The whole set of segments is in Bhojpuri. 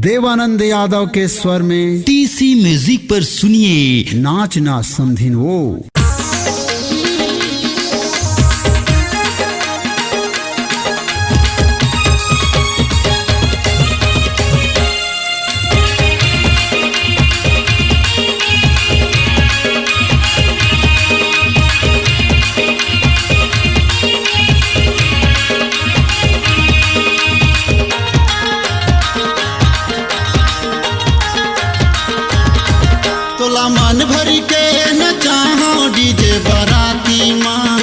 देवानंद यादव के स्वर में टीसी म्यूजिक पर सुनिए नाचना समधिन वो। तोला मन भरी के नचाहो डीजे बराती माँ,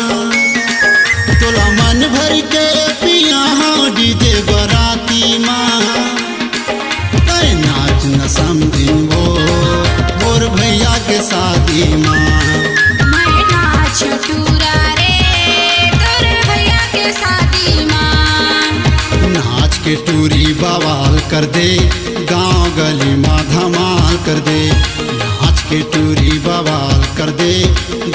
तोला मन भरी के पिया हो डीजे बराती माँ। तय नाच न समझिन वो मोर भैया के शादी माँ। मैं नाच टूरा रे तोर भैया के शादी माँ। नाच के टूरी बवाल कर दे, गाँव गली माँ धमाल कर दे। नाच के टूरी बवाल कर दे,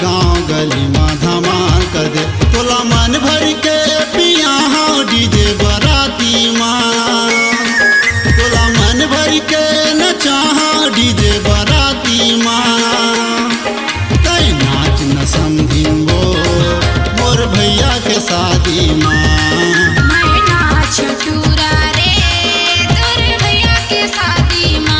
गाँव गली माँ धमाल कर दे। तोला मन भर के पिया हो डीजे बराती माँ, तोला मन भर के नचाहो डीजे बराती माँ। तय नाच न समझिन वो मोर भैया के शादी माँ। मैं नाच टूरा रे तोर भैया के शादी माँ।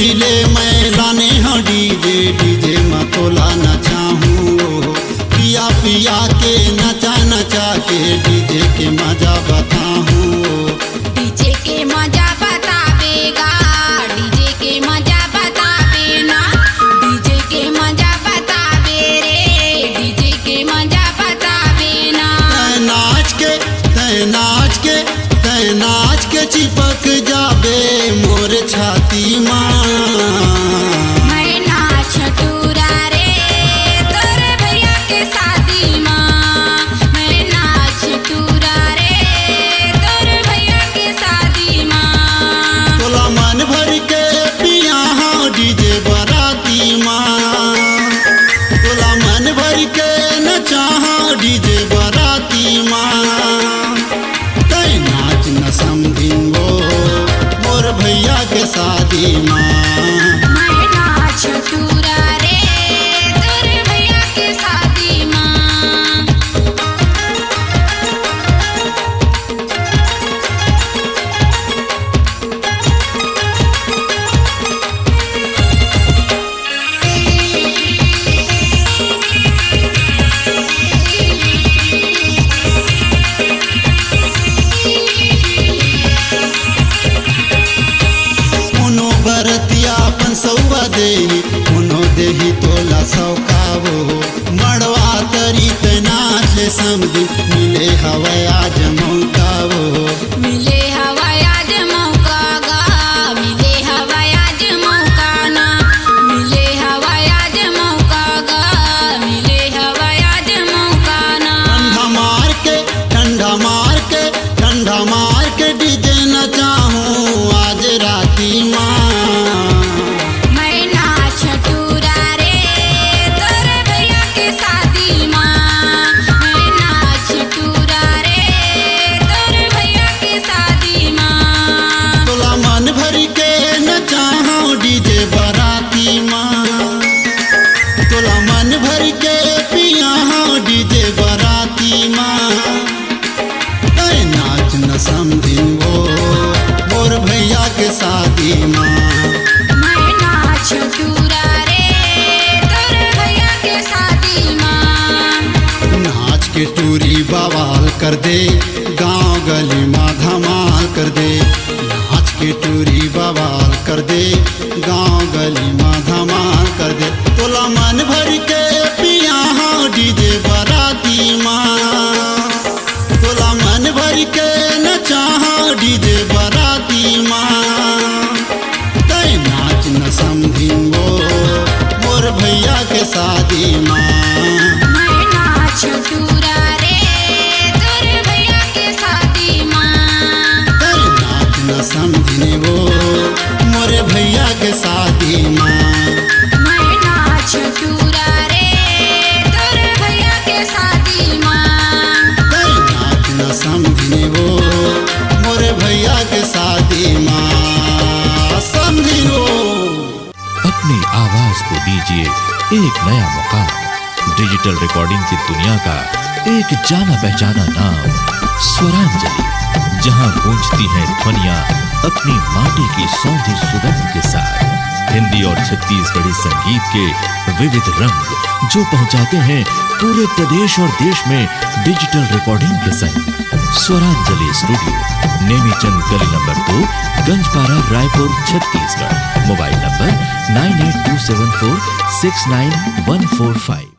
लीले मैं लाने हो डीजे, डीजे में तोला नचाहूँ। पिया पिया के नचा नचा के डीजे के मजा बताहूँ। डीजे के मजा बतावेगा, डीजे के मजा बतावे ना। डीजे के मजा बतावे रे, डीजे के मजा बतावे ना। तय नाच के चिपक जाबे मोर छाती माँ। मैं नाच टूरा रे तोर भैया के शादी माँ। मैं नाच टूरा रे तोर भैया के शादी माँ। तोला मन भर के पिया हो डीजे बराती माँ, तोला मन भर के नचाहो डीजे बराती माँ। तय नाच न समझिन वो मोर भैया के शादी माँ। मैं नाच टूरा रे तोर भैया के शादी माँ। कोनो बरतिया अपन सौवा देही, कोनो देही तोला सौकावो। मड़वा तरी त नाच समझी मिले हवे आज मौकावो। मिले हवा आज मौका गा, मिले हवा आज मौका ना। मिले हवा आज मौका गा, मिले हवा आज मौका ना। ठंडा मार के ठंडा मार के ठंडा मार के डीजे नचाहूँ आज राती माँ। मैं नाच टूरा रे तोर भैया के शादी माँ। मैं नाच टूरा रे तोर भैया के शादी माँ। तोला मन भर के नचाहूँ डीजे बराती माँ, तोला मन भर के पिया हो डीजे बराती माँ। तय नाच न समझिन वो मोर भैया के शादी माँ। मैं नाच टूरा रे तोर भैया के शादी माँ। नाच के टूरी बवाल कर दे, गाँव गली माँ धमाल कर दे। नाच के टूरी बवाल कर दे, गाँव गली माँ धमाल कर दे। तोला मन भर के पिया हो डीजे बराती माँ, तोला मन भर के नचाहो डीजे बराती माँ। तय नाच न समझिन वो मोर भैया के शादी माँ। मैं समझने वो मोरे भैया के शादी माँ मैं नाच टूरा रे तोरे भैया के शादी माँ नाच न समझने वो मोरे भैया के शादी माँ समझी वो। अपनी आवाज को दीजिए एक नया मुकाम। डिजिटल रिकॉर्डिंग की दुनिया का एक जाना पहचाना नाम स्वरांजलि, जहां गूंजती हैं ध्वनियां अपनी माटी की सौंधी सुगंध के साथ। हिंदी और छत्तीसगढ़ी संगीत के विविध रंग जो पहुंचाते हैं पूरे प्रदेश और देश में डिजिटल रिकॉर्डिंग के संग। स्वरांजलि स्टूडियो, नेमीचंद गली number 2, Ganjpara, Raipur, Chhattisgarh. Mobile number 9827469145।